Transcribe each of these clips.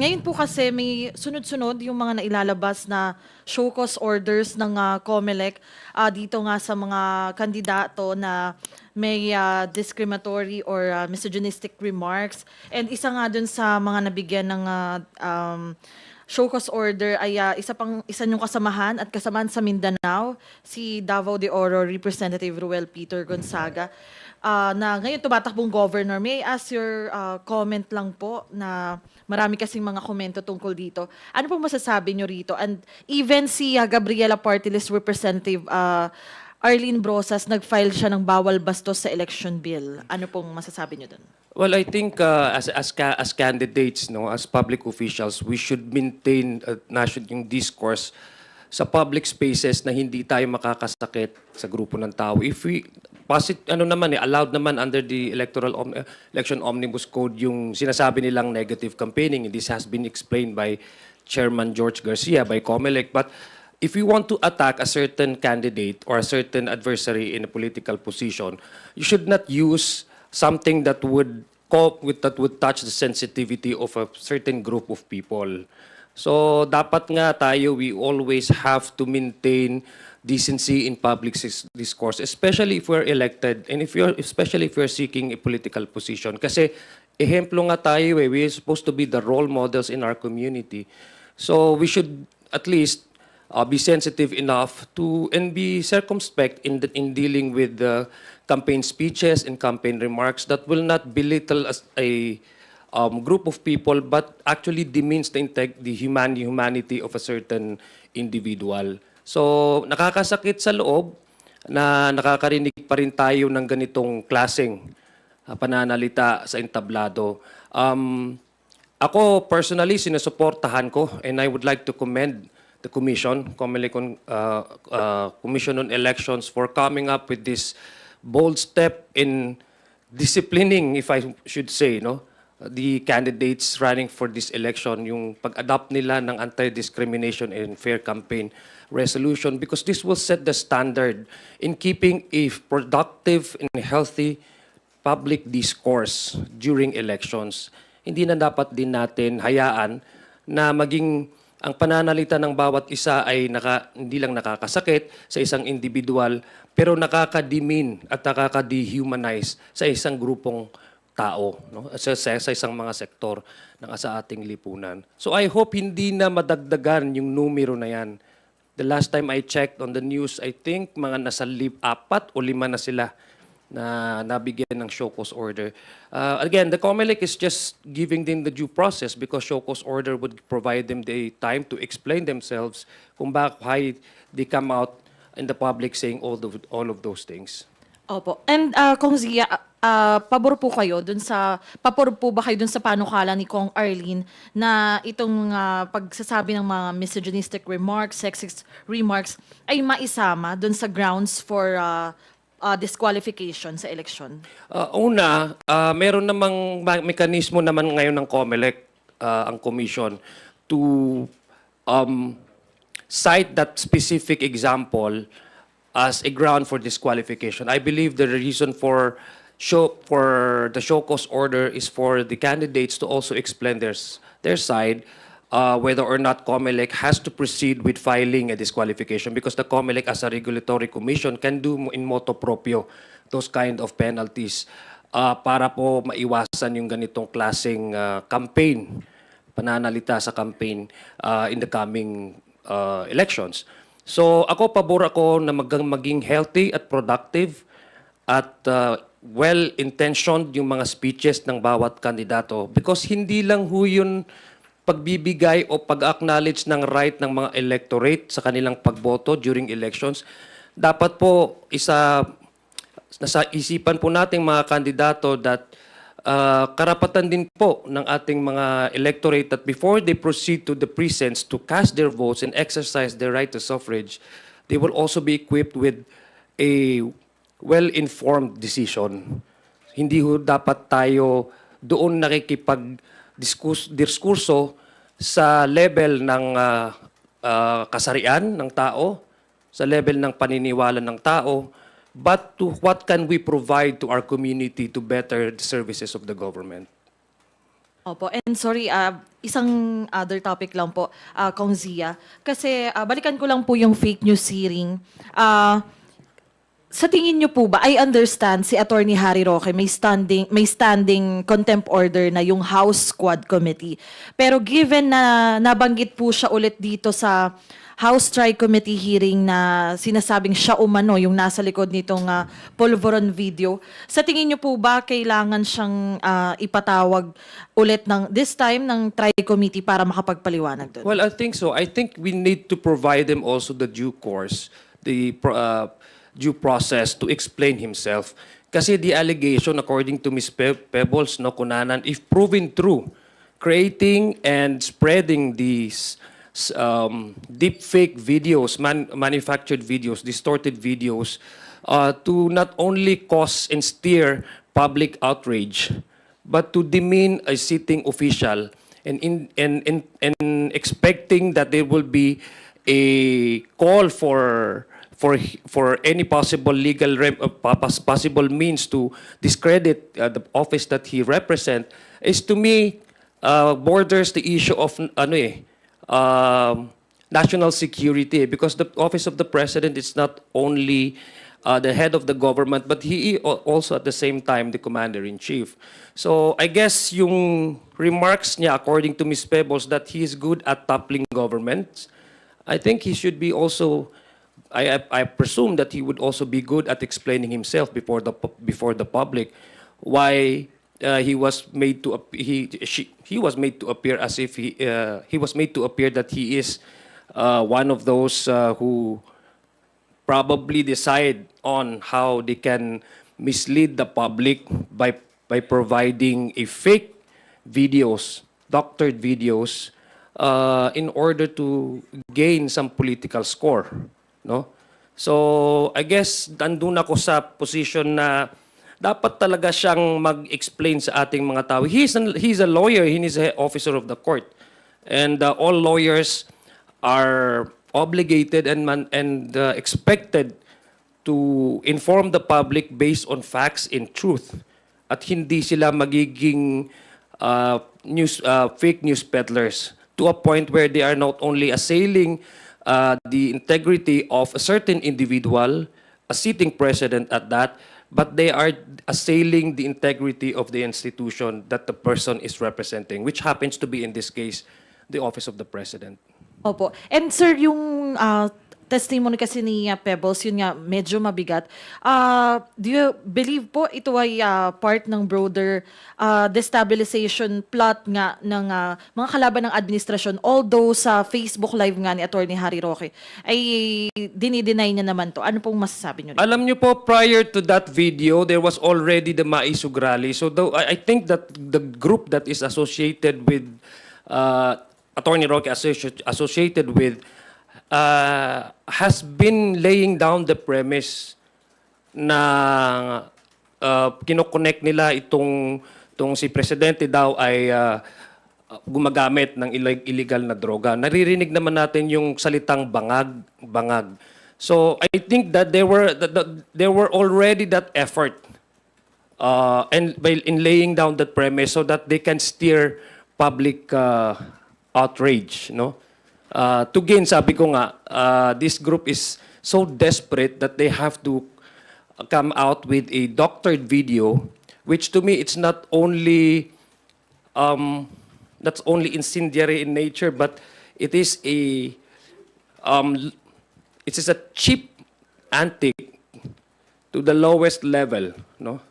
Ngayon po kasi may sunod-sunod yung mga nailalabas na show cause orders ng COMELEC dito nga sa mga kandidato na may discriminatory or misogynistic remarks. And isa nga dun sa mga nabigyan ng show cause order ay isa niyong kasamahan at kasamahan sa Mindanao, si Davao de Oro Representative Ruel Peter Gonzaga, na ngayon tumatakbong governor. May I ask your comment lang po na marami kasing mga komento tungkol dito. Ano pong masasabi niyo rito? And even si Gabriela Party List Representative Arlene Brosas, nag-file siya ng bawal bastos sa election bill. Ano pong masasabi niyo doon? Well, I think as candidates, no, as public officials, we should maintain yung discourse sa public spaces na hindi tayo makakasakit sa grupo ng tao. If we allowed naman under the election omnibus code yung sinasabi nilang negative campaigning. This has been explained by Chairman George Garcia, by COMELEC. But if we want to attack a certain candidate or a certain adversary in a political position, you should not use something that would touch the sensitivity of a certain group of people. So dapat nga tayo, we always have to maintain decency in public discourse, especially if we're elected and especially if we're seeking a political position. Kasi ehemplo nga tayo, we're supposed to be the role models in our community. So we should at least be sensitive enough to and be circumspect in dealing with the campaign speeches and campaign remarks that will not belittle a group of people but actually demeans the humanity of a certain individual. So nakakasakit sa loob na nakakarinig pa rin tayo ng ganitong klaseng pananalita sa entablado. Ako personally sinusuportahan ko and I would like to commend the Commission, Commission on Elections for coming up with this bold step in disciplining, if I should say, no, the candidates running for this election, yung pag-adopt nila ng anti-discrimination and fair campaign resolution, because this will set the standard in keeping a productive and healthy public discourse during elections. Hindi na dapat din natin hayaan na maging ang pananalita ng bawat isa ay hindi lang nakakasakit sa isang individual, pero nakaka-demean at nakaka-dehumanize sa isang grupong tao, no? Sa isang mga sektor sa ating lipunan. So I hope hindi na madagdagan yung numero na yan. The last time I checked on the news, I think mga nasa 4 o 5 na sila na nabigyan ng show cause order. Again, the COMELEC is just giving them the due process because show cause order would provide them the time to explain themselves kung why they come out in the public saying all of those things. Opo. And Kung Zia, pabor po ba kayo dun sa panukala ni Kong Arlene na itong pagsasabi ng mga misogynistic remarks, sexist remarks ay maisama dun sa grounds for disqualification sa election? Meron namang mekanismo naman ngayon ng COMELEC, ang commission, to cite that specific example as a ground for disqualification. I believe the reason for the show cause order is for the candidates to also explain their side, whether or not COMELEC has to proceed with filing a disqualification, because the COMELEC as a regulatory commission can do in motu proprio those kind of penalties para po maiwasan yung ganitong klaseng campaign, pananalita sa campaign in the coming elections. So ako, pabor ako na maging healthy at productive at well-intentioned yung mga speeches ng bawat kandidato, because hindi lang ho yun pagbibigay o pag-acknowledge ng right ng mga electorate sa kanilang pagboto during elections. Dapat po nasa isipan po nating mga kandidato that karapatan din po ng ating mga electorate that before they proceed to the precincts to cast their votes and exercise their right to suffrage, they will also be equipped with a well-informed decision. Hindi ho dapat tayo doon diskurso sa level ng kasarian ng tao, sa level ng paniniwala ng tao, but to what can we provide to our community to better the services of the government. Opo, and sorry, isang other topic lang po, Kong Zia. Kasi balikan ko lang po yung fake news hearing. Ah, sa tingin niyo po ba, I understand si Attorney Harry Roque may standing contempt order na yung House Squad Committee. Pero given na nabanggit po siya ulit dito sa House Tri-Committee hearing na sinasabing siya umano yung nasa likod nitong Polvoron video, sa tingin niyo po ba kailangan siyang ipatawag ulit ng this time ng Tri-Committee para makapagpaliwanag doon? Well, I think so. I think we need to provide him also the due course, due process to explain himself. Kasi the allegation, according to Ms. Pebbles, no, Kunanan, if proven true, creating and spreading these deep fake videos, manufactured videos, distorted videos, to not only cause and steer public outrage, but to demean a sitting official and expecting that there will be a call for any possible legal possible means to discredit the office that he represent is to me borders the issue of national security, because the office of the president is not only the head of the government, but he also at the same time the commander-in-chief. So I guess yung remarks niya, according to Ms. Pebbles, that he is good at toppling governments, I think he should be also, I presume that he would also be good at explaining himself before the public why he was made to he was made to appear as if he was made to appear that he is one of those who probably decide on how they can mislead the public by providing a fake videos, doctored videos, in order to gain some political score, no? So I guess nandun ako sa position na dapat talaga siyang mag-explain sa ating mga tao. He's a lawyer, he is an officer of the court. And all lawyers are obligated and expected to inform the public based on facts and truth. At hindi sila magiging fake news peddlers to a point where they are not only assailing the integrity of a certain individual, a sitting president at that, but they are assailing the integrity of the institution that the person is representing, which happens to be, in this case, the office of the president. Opo. And sir, yung testimony kasi ni Pebbles, yun nga, medyo mabigat. Do you believe po ito ay part ng broader destabilization plot nga ng mga kalaban ng administrasyon? Although sa Facebook Live nga ni Attorney Harry Roque ay dinideny niya naman to. Ano pong masasabi niyo? Alam niyo po, prior to that video, there was already the Maisug rally. So I think that the group that is associated with Attorney Roque associated with has been laying down the premise na kinoconnect nila itong si Presidente daw ay gumagamit ng illegal na droga. Naririnig naman natin yung salitang bangag. So I think that there were already that effort and in laying down that premise so that they can steer public outrage, no? To gain, sabi ko nga, this group is so desperate that they have to come out with a doctored video, which to me it's not only that's only incendiary in nature, but it is a cheap antique to the lowest level, no?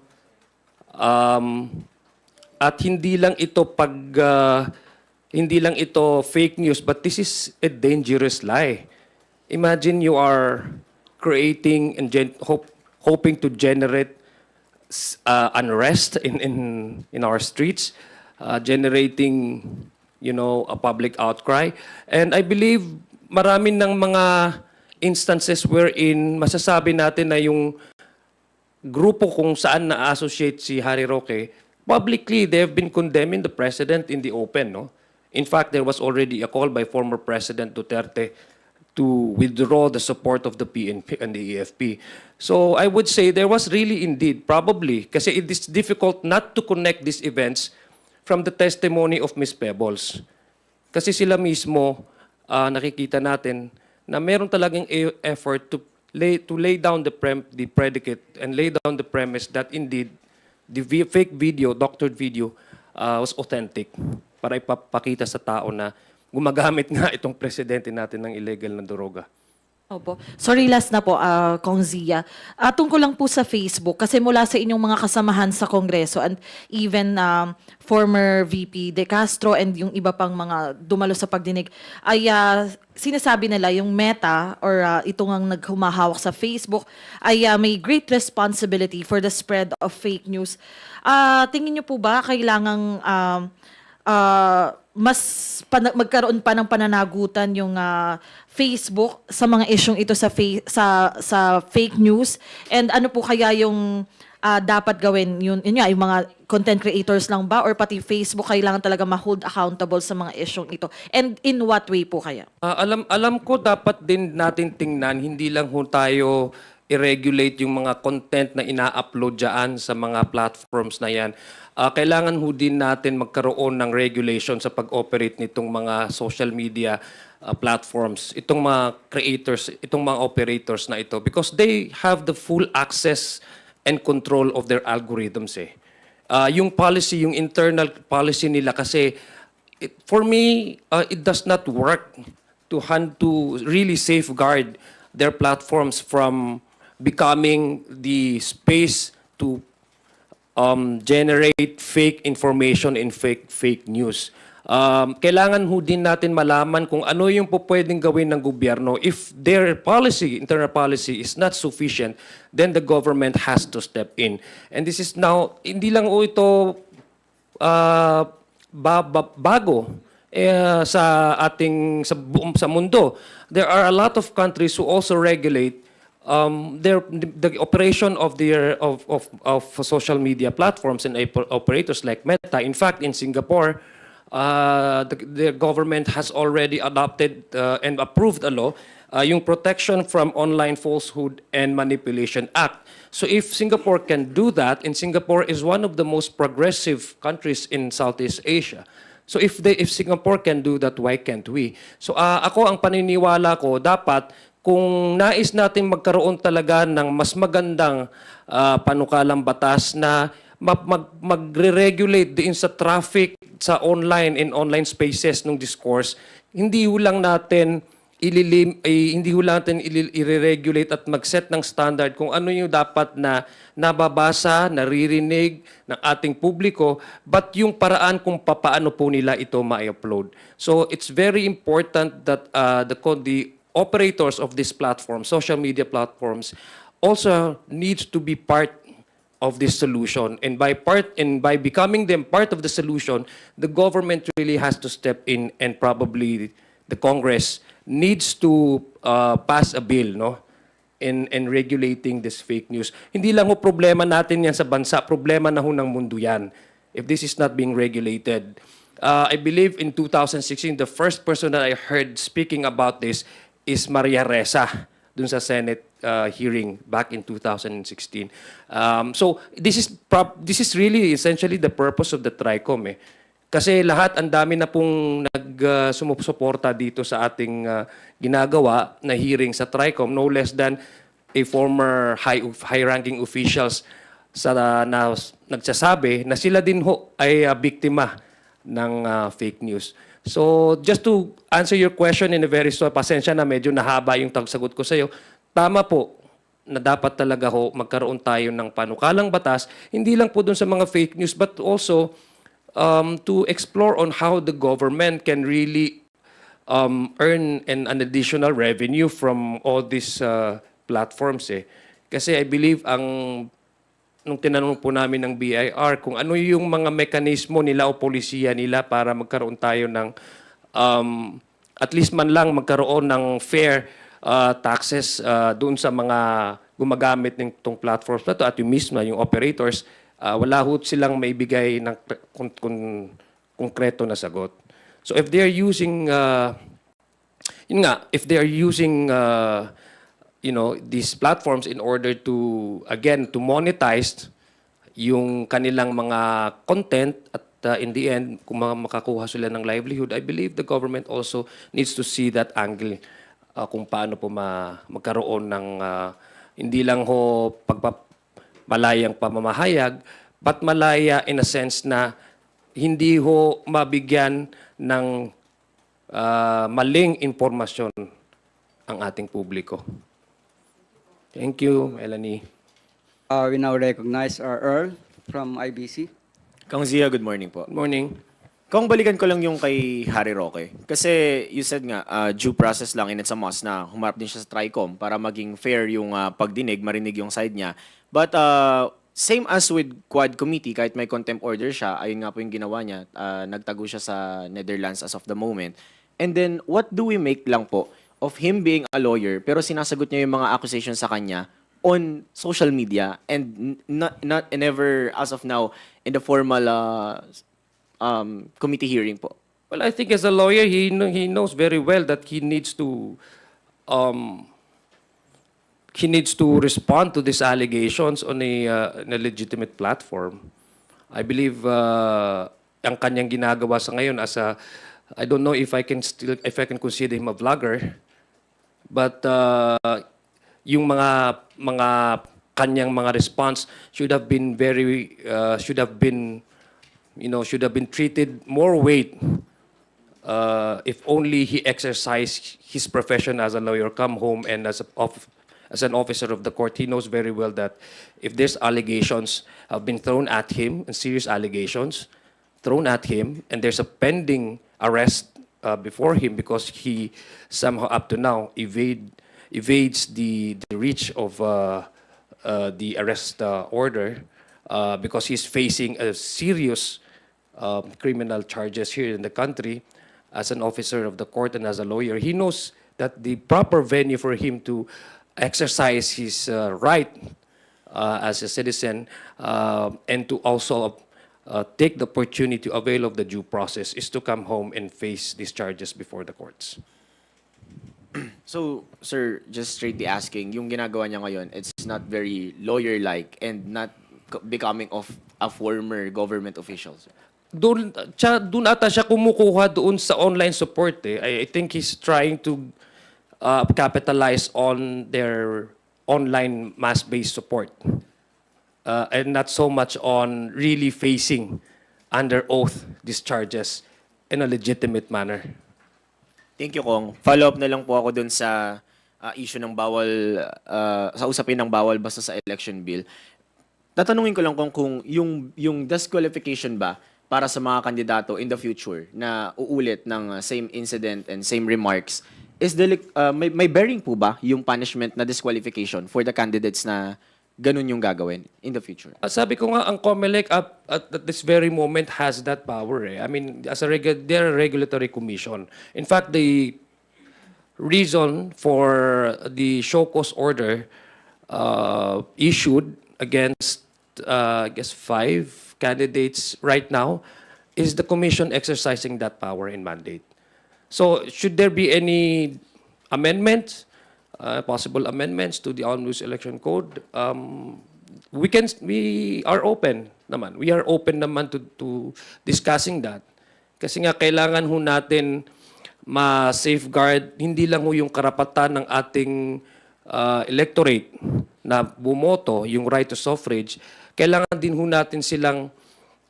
At hindi lang ito fake news, but this is a dangerous lie. Imagine you are creating and hoping to generate unrest in our streets, generating, a public outcry. And I believe marami ng mga instances wherein masasabi natin na yung grupo kung saan na-associate si Harry Roque, publicly they have been condemning the president in the open, no? In fact, there was already a call by former President Duterte to withdraw the support of the PNP and the EFP. So I would say there was really indeed, probably, kasi it is difficult not to connect these events from the testimony of Ms. Pebbles. Kasi sila mismo, nakikita natin na meron talagang effort to lay down the predicate and lay down the premise that indeed the fake video, doctored video, was authentic para ipapakita sa tao na gumagamit nga itong presidente natin ng illegal na droga. Opo. Sorry, last na po, Kong Zia. Tungkol lang po sa Facebook, kasi mula sa inyong mga kasamahan sa Kongreso and even former VP De Castro and yung iba pang mga dumalo sa pagdinig, ay sinasabi nila yung Meta or ito ngang naghumahawak sa Facebook ay may great responsibility for the spread of fake news. Tingin niyo po ba kailangang magkaroon pa ng pananagutan yung Facebook sa mga isyung ito sa fake news, and ano po kaya yung dapat gawin, yun nga, yung mga content creators lang ba or pati Facebook kailangan talaga ma-hold accountable sa mga isyung ito, and in what way po kaya? Alam ko dapat din natin tingnan, hindi lang ho tayo i-regulate yung mga content na ina-upload dyan sa mga platforms na yan. Kailangan ho din natin magkaroon ng regulation sa pag-operate nitong mga social media platforms, itong mga creators, itong mga operators na ito, because they have the full access and control of their algorithms eh. Yung policy, yung internal policy nila kasi, for me, it does not work to really safeguard their platforms from becoming the space to generate fake information and fake news. Kailangan ho din natin malaman kung ano yung po pwedeng gawin ng gobyerno. If their policy, internal policy is not sufficient, then the government has to step in. And this is now, hindi lang ho ito bago sa ating sa mundo. There are a lot of countries who also regulate the operation of social media platforms and operators like Meta. In fact, in Singapore, the government has already adopted and approved a law, yung Protection from Online Falsehood and Manipulation Act. So if Singapore can do that, and Singapore is one of the most progressive countries in Southeast Asia. So if Singapore can do that, why can't we? So ako ang paniniwala ko, dapat kung nais natin magkaroon talaga ng mas magandang panukalang batas na magre-regulate din sa traffic sa online and online spaces ng discourse, hindi ho lang natin i-regulate at mag-set ng standard kung ano yung dapat na nababasa, naririnig ng ating publiko, but yung paraan kung papaano po nila ito ma-upload. So it's very important that the operators of this platform, social media platforms, also needs to be part of this solution. And by becoming them part of the solution, the government really has to step in, and probably the Congress needs to pass a bill, no, in regulating this fake news. Hindi lang ho problema natin yan sa bansa, problema na ho ng mundo yan if this is not being regulated. I believe in 2016, the first person that I heard speaking about this is Maria Ressa dun sa Senate hearing back in 2016. So this is really essentially the purpose of the TRICOM eh. Kasi lahat, ang dami na pong sumusuporta dito sa ating ginagawa na hearing sa TRICOM, no less than a former high-ranking officials na nagsasabi na sila din ho ay biktima ng fake news. So, just to answer your question in a very short, pasensya na medyo nahaba yung sagot ko sa iyo. Tama po na dapat talaga ho magkaroon tayo ng panukalang batas, hindi lang po dun sa mga fake news, but also to explore on how the government can really earn an additional revenue from all these platforms eh. Kasi I believe nung tinanong po namin ng BIR kung ano yung mga mekanismo nila o polisiya nila para magkaroon tayo ng at least man lang magkaroon ng fair taxes doon sa mga gumagamit ng itong platforms na to at yung mismo, yung operators, wala ho silang maibigay ng konkreto na sagot. So if they are using, if they are using these platforms in order to, again, to monetize yung kanilang mga content at in the end, kung makakuha sila ng livelihood, I believe the government also needs to see that angle kung paano po magkaroon ng hindi lang ho malayang pamamahayag, but malaya in a sense na hindi ho mabigyan ng maling impormasyon ang ating publiko. Thank you, Melanie. We now recognize our Earl from IBC. Kang Zia, good morning po. Good morning. Kung balikan ko lang yung kay Harry Roque. Kasi you said nga, due process lang and it's a must na humarap din siya sa TRICOM para maging fair yung pagdinig, marinig yung side niya. But same as with Quad Committee, kahit may contempt order siya, ayun nga po yung ginawa niya, nagtago siya sa Netherlands as of the moment. And then, what do we make lang po of him being a lawyer pero sinasagot niya yung mga accusations sa kanya on social media and not never as of now in the formal committee hearing po? Well, I think as a lawyer, he knows very well that he needs to respond to these allegations on a legitimate platform. I believe ang kanyang ginagawa sa ngayon as a, I don't know if I can consider him a vlogger, but yung mga kanyang mga response should have been treated more weight if only he exercised his profession as a lawyer, come home and as an officer of the court. He knows very well that if there's allegations have been thrown at him, and serious allegations thrown at him, and there's a pending arrest before him because he somehow up to now evades the reach of the arrest order because he's facing a serious criminal charges here in the country as an officer of the court and as a lawyer. He knows that the proper venue for him to exercise his right as a citizen and to also take the opportunity to avail of the due process is to come home and face these charges before the courts. So, sir, just straightly asking, yung ginagawa niya ngayon, it's not very lawyer-like and not becoming of a former government official, sir? Doon ata siya kumukuha doon sa online support eh. I think he's trying to capitalize on their online mass-based support and not so much on really facing under oath these charges in a legitimate manner. Thank you, Kong. Follow-up na lang po ako dun sa issue ng bawal, sa usapin ng bawal basta sa election bill. Tatanungin ko lang kung yung disqualification ba para sa mga kandidato in the future na uulit ng same incident and same remarks, may bearing po ba yung punishment na disqualification for the candidates na ganun yung gagawin in the future? Sabi ko nga, ang COMELEC at this very moment has that power eh. I mean, they're a regulatory commission. In fact, the reason for the show cause order issued against, I guess, 5 candidates right now is the commission exercising that power and mandate. So, should there be any amendments, possible amendments to the Omnibus Election Code, we are open naman. We are open naman to discussing that. Kasi nga kailangan ho natin ma-safeguard hindi lang ho yung karapatan ng ating electorate na bumoto, yung right to suffrage, kailangan din ho natin silang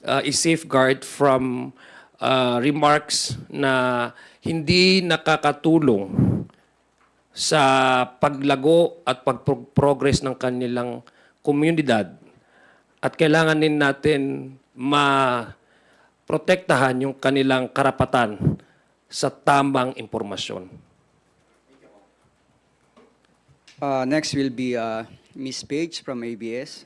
i-safeguard from remarks na hindi nakakatulong sa paglago at pag-progress ng kanilang komunidad. At kailangan din natin ma-protektahan yung kanilang karapatan sa tamang impormasyon. Next will be Miss Page from ABS.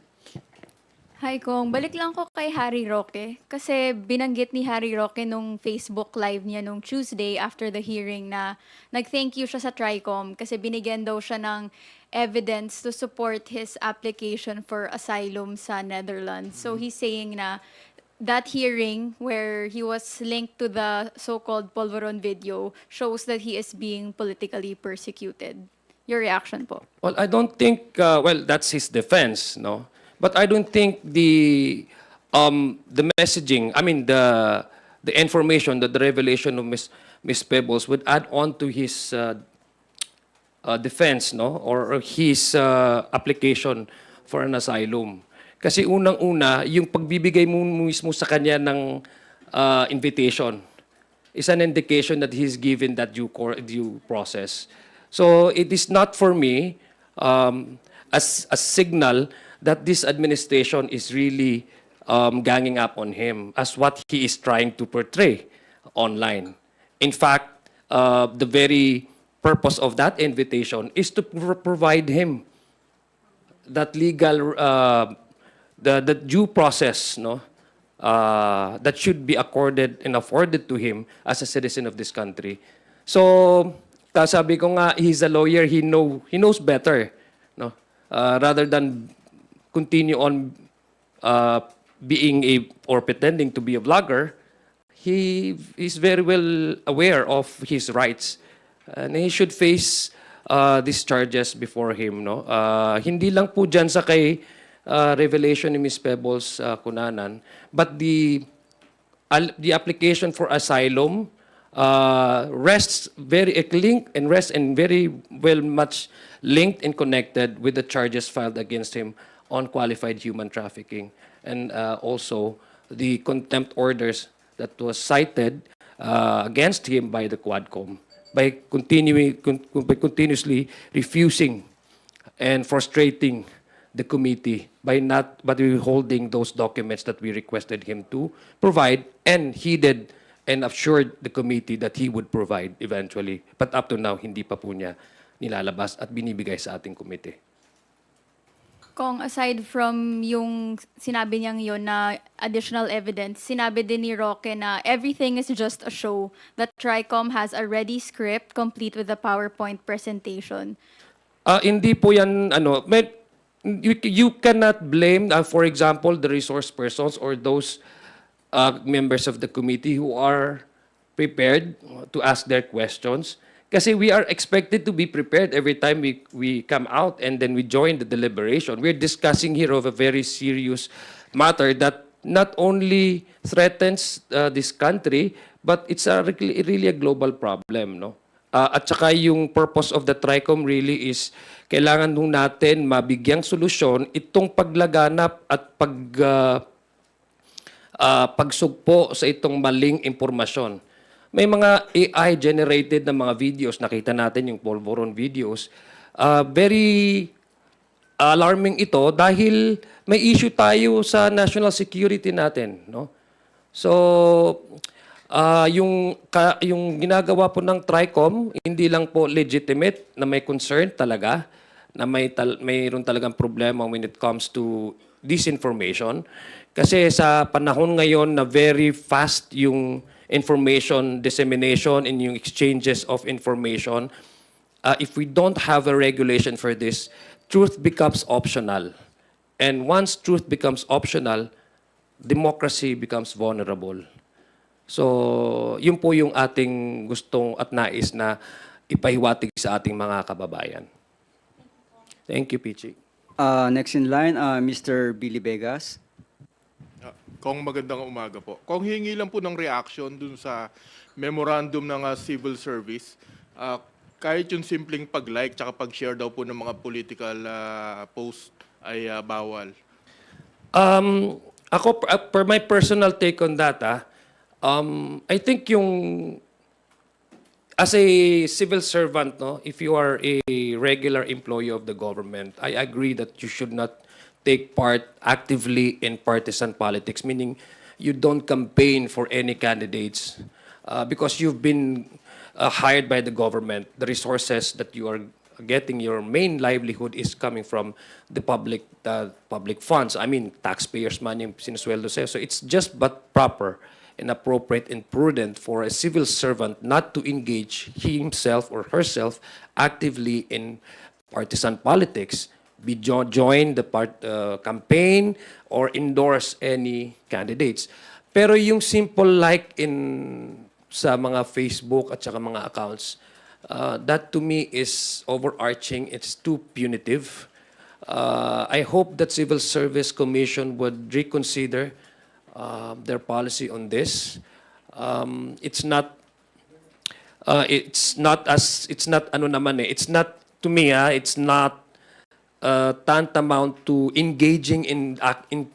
Hi, Kong. Balik lang ko kay Harry Roque. Kasi binanggit ni Harry Roque nung Facebook Live niya nung Tuesday after the hearing na nag-thank you siya sa TRICOM kasi binigyan daw siya ng evidence to support his application for asylum sa Netherlands. So he's saying na that hearing where he was linked to the so-called Polvoron video shows that he is being politically persecuted. Your reaction po? Well, I don't think, well, that's his defense, no? But I don't think the the messaging, I mean the information, the revelation of Miss Pebbles would add on to his defense, no, or his application for an asylum. Kasi unang-una, yung pagbibigay mo mismo sa kanya ng invitation is an indication that he's given that due process. So it is not for me as a signal that this administration is really ganging up on him as what he is trying to portray online. In fact, the very purpose of that invitation is to provide him that legal, the due process, no, that should be accorded and afforded to him as a citizen of this country. So, sabi ko nga, he's a lawyer, he knows better, no, rather than continue on being or pretending to be a vlogger. He is very well aware of his rights, and he should face these charges before him, no. Hindi lang po dyan sa kay revelation ni Ms. Pebbles Cunanan, but the application for asylum rests very much linked and connected with the charges filed against him on qualified human trafficking, and also the contempt orders that was cited against him by the Quadcom by continuously refusing and frustrating the committee by withholding those documents that we requested him to provide, and he did and assured the committee that he would provide eventually. But up to now, hindi pa po niya nilalabas at binibigay sa ating committee. Kung aside from yung sinabi niyang yun na additional evidence, sinabi din ni Roque na everything is just a show, that TRICOM has a ready script complete with the PowerPoint presentation. Hindi po yan, you cannot blame, for example, the resource persons or those members of the committee who are prepared to ask their questions. Kasi we are expected to be prepared every time we come out and then we join the deliberation. We're discussing here of a very serious matter that not only threatens this country, but it's really a global problem, no? At saka yung purpose of the TRICOM really is kailangan nung natin mabigyang solusyon itong paglaganap at pagsugpo sa itong maling impormasyon. May mga AI-generated na mga videos, nakita natin yung polvoron videos. Very alarming ito dahil may issue tayo sa national security natin, no? So, yung ginagawa po ng TRICOM, hindi lang po legitimate na may concern talaga, na mayroon talagang problema when it comes to disinformation. Kasi sa panahon ngayon na very fast yung information dissemination and yung exchanges of information, if we don't have a regulation for this, truth becomes optional. And once truth becomes optional, democracy becomes vulnerable. So, yun po yung ating gustong at nais na ipahiwatig sa ating mga kababayan. Thank you, Pichi. Next in line, Mr. Billy Vegas. Kong magandang umaga po. Kung hingi lang po ng reaction dun sa memorandum ng civil service, kahit yung simpleng pag-like tsaka pag-share daw po ng mga political post ay bawal. Ako, per my personal take on that, I think yung as a civil servant, no, if you are a regular employee of the government, I agree that you should not take part actively in partisan politics, meaning you don't campaign for any candidates because you've been hired by the government. The resources that you are getting, your main livelihood is coming from the public funds. I mean, taxpayers' money sinusweldo sa'yo. So it's just but proper and appropriate and prudent for a civil servant not to engage himself or herself actively in partisan politics, join the campaign or endorse any candidates. Pero yung simple like sa mga Facebook at saka mga accounts, that to me is overarching. It's too punitive. I hope that Civil Service Commission would reconsider their policy on this. It's not ano naman eh, it's not to me it's not tantamount to engaging in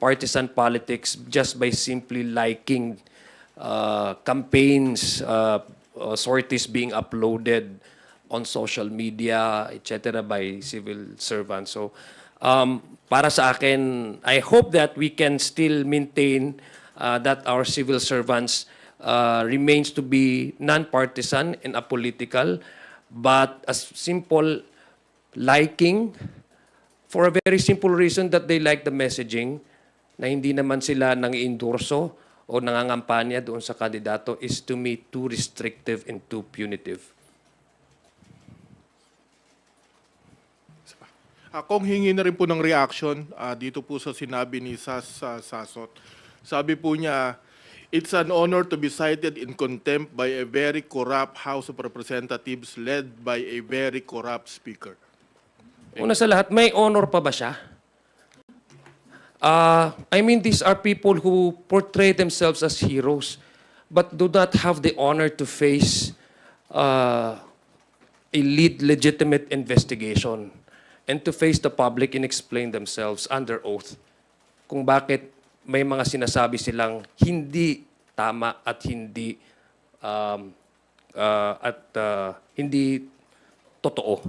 partisan politics just by simply liking campaigns, sorties being uploaded on social media, etc. by civil servants. So, para sa akin, I hope that we can still maintain that our civil servants remains to be non-partisan and apolitical, but as simple liking for a very simple reason that they like the messaging na hindi naman sila nang-endorso o nangangampanya doon sa kandidato is to me too restrictive and too punitive. Kung hingi na rin po ng reaction dito po sa sinabi ni Sasot. Sabi po niya, it's an honor to be cited in contempt by a very corrupt House of Representatives led by a very corrupt speaker. Una sa lahat, may honor pa ba siya? I mean, these are people who portray themselves as heroes but do not have the honor to face a legitimate investigation and to face the public and explain themselves under oath kung bakit may mga sinasabi silang hindi tama at hindi hindi totoo.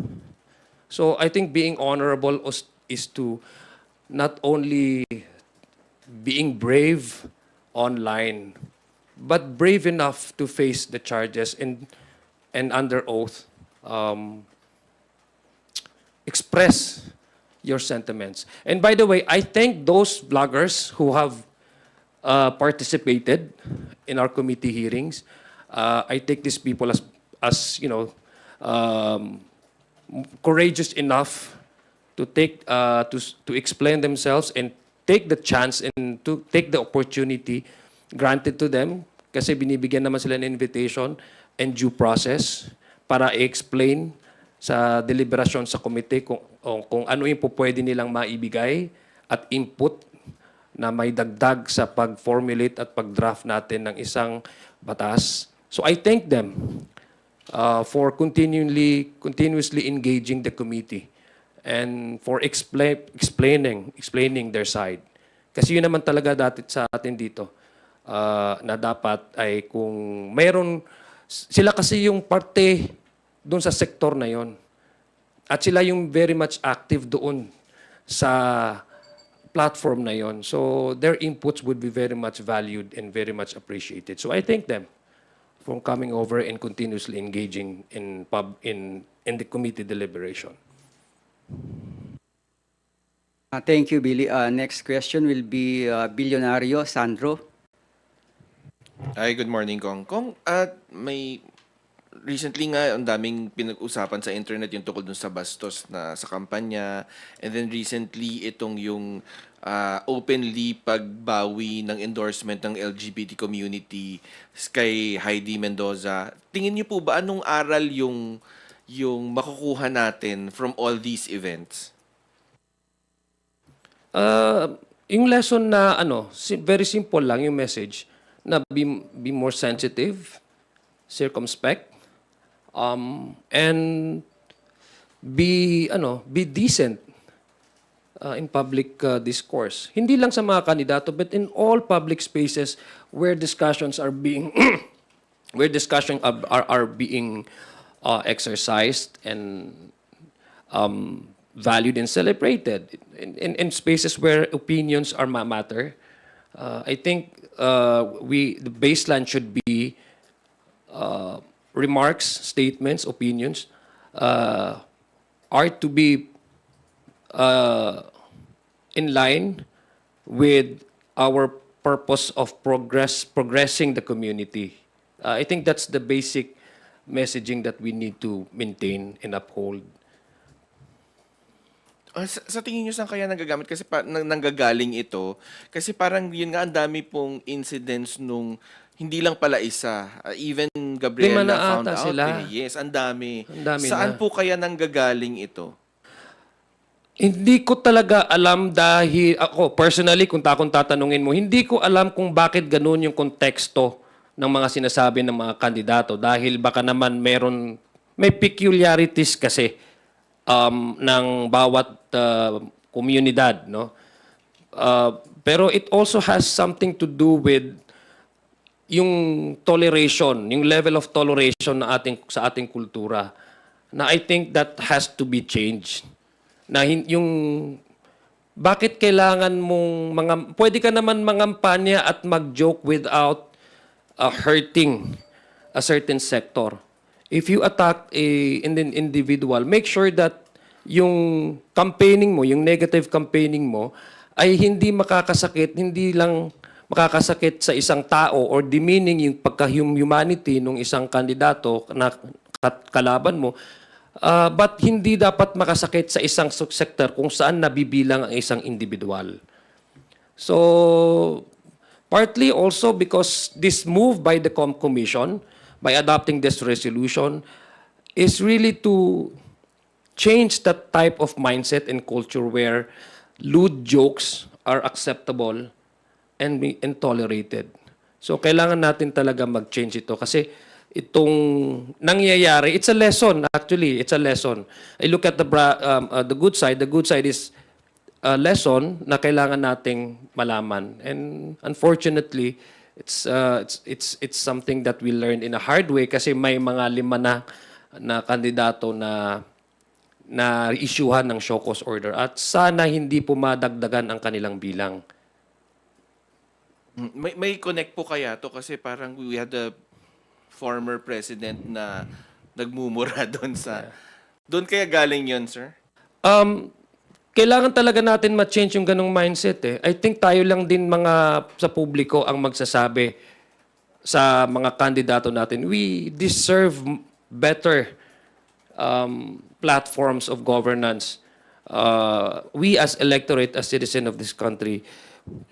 So I think being honorable is to not only being brave online, but brave enough to face the charges and under oath express your sentiments. And by the way, I thank those bloggers who have participated in our committee hearings. I take these people as you know, courageous enough to take to explain themselves and take the chance and to take the opportunity granted to them kasi binibigyan naman sila ng invitation and due process para i-explain sa deliberasyon sa komite kung ano yung pwede nilang maibigay at input na may dagdag sa pag-formulate at pag-draft natin ng isang batas. So I thank them for continuously engaging the committee and for explaining their side. Kasi yun naman talaga dati sa atin dito na dapat ay kung mayroon sila kasi yung parte doon sa sektor na yon. At sila yung very much active doon sa platform na yon. So their inputs would be very much valued and very much appreciated. So I thank them for coming over and continuously engaging in the committee deliberation. Thank you, Billy. Next question will be Billionario Sandro. Hi, good morning, Kong. Kong, may recently nga ang daming pinag-usapan sa internet yung tungkol dun sa bastos na sa kampanya, and then recently itong yung openly pagbawi ng endorsement ng LGBT community kay Heidi Mendoza. Tingin niyo po ba anong aral yung makukuha natin from all these events? Yung lesson na very simple lang yung message na be more sensitive, circumspect, and be decent in public discourse. Hindi lang sa mga kandidato but in all public spaces where discussions are being are being exercised and valued and celebrated in spaces where opinions are matter. I think the baseline should be remarks, statements, opinions are to be in line with our purpose of progressing the community. I think that's the basic messaging that we need to maintain and uphold. Sa tingin nyo saan kaya nagagamit? Kasi nanggagaling ito. Kasi parang yun nga ang dami pong incidents nung hindi lang pala isa. Even Gabriela na found ata out. sila. Yes, ang dami. Ang dami Saan na. po kaya nanggagaling ito? Hindi ko talaga alam dahil ako personally kung tatanungin mo, hindi ko alam kung bakit ganun yung konteksto ng mga sinasabi ng mga kandidato dahil baka naman may peculiarities kasi ng bawat komunidad, no? Pero it also has something to do with yung toleration, yung level of toleration sa ating kultura na I think that has to be changed. Na yung bakit kailangan pwede ka naman mangampanya at mag-joke without hurting a certain sector. If you attack an individual, make sure that yung campaigning mo, yung negative campaigning mo, ay hindi makakasakit, hindi lang makakasakit sa isang tao or demeaning yung pagka-humanity ng isang kandidato na kalaban mo, but hindi dapat makasakit sa isang sector kung saan nabibilang ang isang individual. So, partly also because this move by the Commission, by adopting this resolution, is really to change that type of mindset and culture where lewd jokes are acceptable and tolerated. So, kailangan natin talaga mag-change ito kasi itong nangyayari, it's a lesson actually, it's a lesson. I look at the good side. The good side is a lesson na kailangan nating malaman. And unfortunately, it's something that we learned in a hard way kasi may mga 5 na kandidato na isyuhan ng show cause order at sana hindi po madagdagan ang kanilang bilang. May connect po kaya to kasi parang we had a former president na nagmumura doon sa... Doon kaya galing yon, sir? Kailangan talaga natin ma-change yung ganong mindset eh. I think tayo lang din sa publiko ang magsasabi sa mga kandidato natin. We deserve better platforms of governance. We as electorate, as citizen of this country,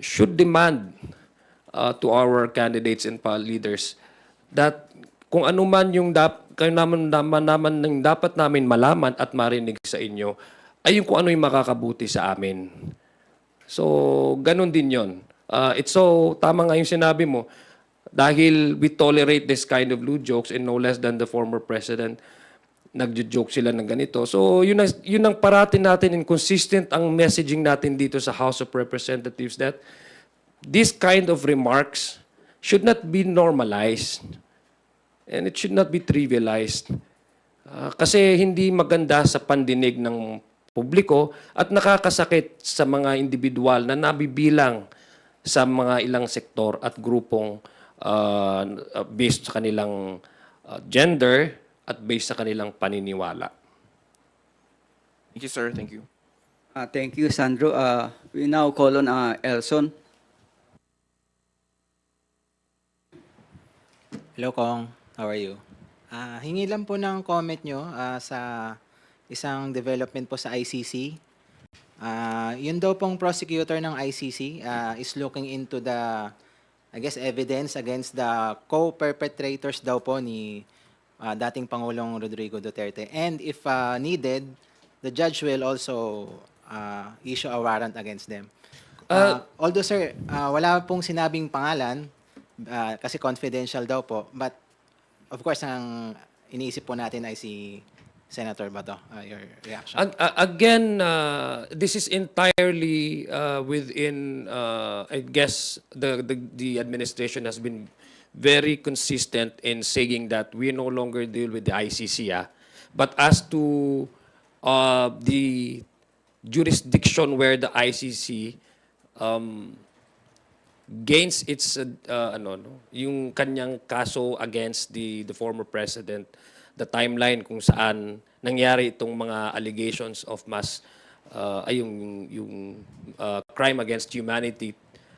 should demand to our candidates and leaders that kung ano man yung dapat namin malaman at marinig sa inyo, ay yung kung ano yung makakabuti sa amin. So, ganun din yon. It's so, tama nga yung sinabi mo, dahil we tolerate this kind of lewd jokes and no less than the former president, nagjo-joke sila ng ganito. So, yun ang parating natin and consistent ang messaging natin dito sa House of Representatives that this kind of remarks should not be normalized and it should not be trivialized. Kasi hindi maganda sa pandinig ng publiko at nakakasakit sa mga individual na nabibilang sa mga ilang sektor at grupong based sa kanilang gender at based sa kanilang paniniwala. Thank you, sir. Thank you. Thank you, Sandro. We now call on Elson. Hello, Kong. How are you? Hingi lang po ng comment nyo sa isang development po sa ICC. Yun daw pong prosecutor ng ICC is looking into the, I guess, evidence against the co-perpetrators daw po ni dating Pangulong Rodrigo Duterte. And if needed, the judge will also issue a warrant against them. Although, sir, wala pong sinabing pangalan, kasi confidential daw po. But, of course, ang iniisip po natin ay si Senator Bato. Your reaction? Again, this is entirely within, I guess, the administration has been very consistent in saying that we no longer deal with the ICC. But as to the jurisdiction where the ICC gains its yung kanyang kaso against the former president, the timeline kung saan nangyari itong mga allegations of yung crime against humanity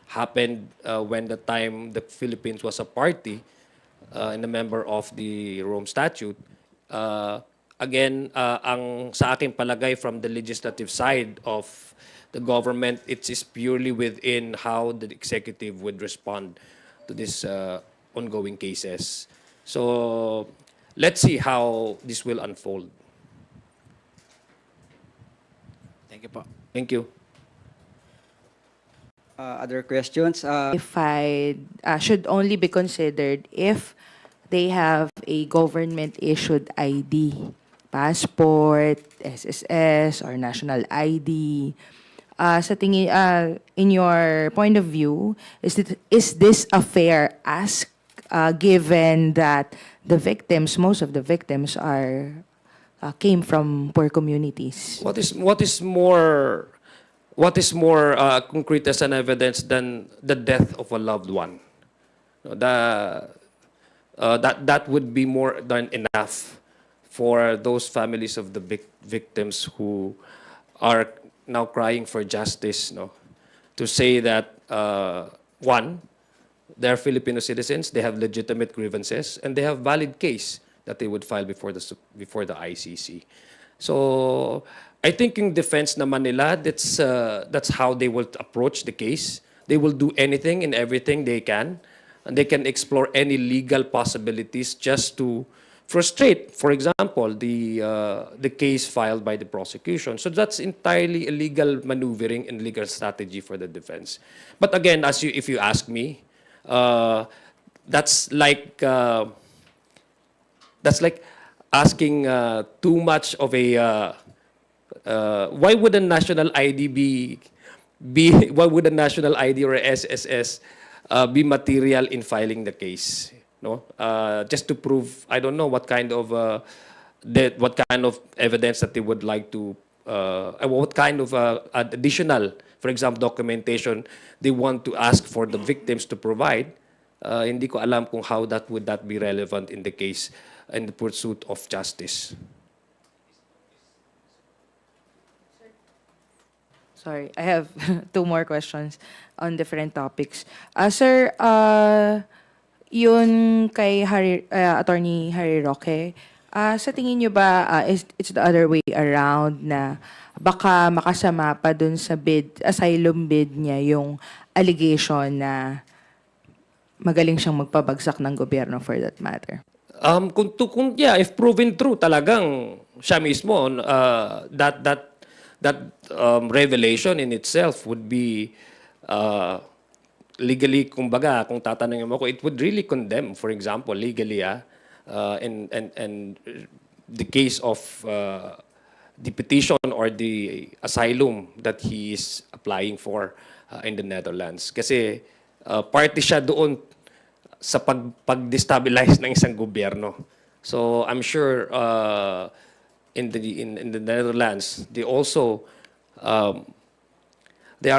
happened when the time the Philippines was a party and a member of the Rome Statute. Again, ang sa aking palagay from the legislative side of the government, it is purely within how the executive would respond to these ongoing cases. So, let's see how this will unfold. Thank Thank you po. Thank you. Other questions? Verified should only be considered if they have a government-issued ID, passport, SSS, or national ID. Sa tingin, in your point of view, is this a fair ask, given that the victims, most of the victims came from poor communities? What is more concrete as an evidence than the death of a loved one? No, that would be more than enough for those families of the victims who are now crying for justice, no, to say that one, they're Filipino citizens, they have legitimate grievances, and they have valid case that they would file before the ICC. So I think in defense naman nila, that's how they will approach the case. They will do anything and everything they can, and they can explore any legal possibilities just to frustrate, for example, the case filed by the prosecution. So that's entirely a legal maneuvering and legal strategy for the defense. But again, if you ask me, that's like asking too much of a. Why would a national ID why would a national ID or a SSS be material in filing the case? No, just to prove, I don't know what kind of evidence that they would like to, what kind of additional, for example, documentation they want to ask for the victims to provide. Hindi ko alam kung how would that be relevant in the case in the pursuit of justice. Sorry, I have two more questions on different topics. Sir, yun kay Attorney Harry Roque, sa tingin nyo ba it's the other way around na baka makasama pa dun sa asylum bid niya yung allegation na magaling siyang magpabagsak ng gobyerno for that matter? If proven true talagang siya mismo, that revelation in itself would be legally, kumbaga, kung tatanungin mo ko, it would really condemn, for example, legally, and the case of the petition or the asylum that he is applying for in the Netherlands. Kasi party siya doon sa pag-destabilize ng isang gobyerno. So I'm sure in the Netherlands, they are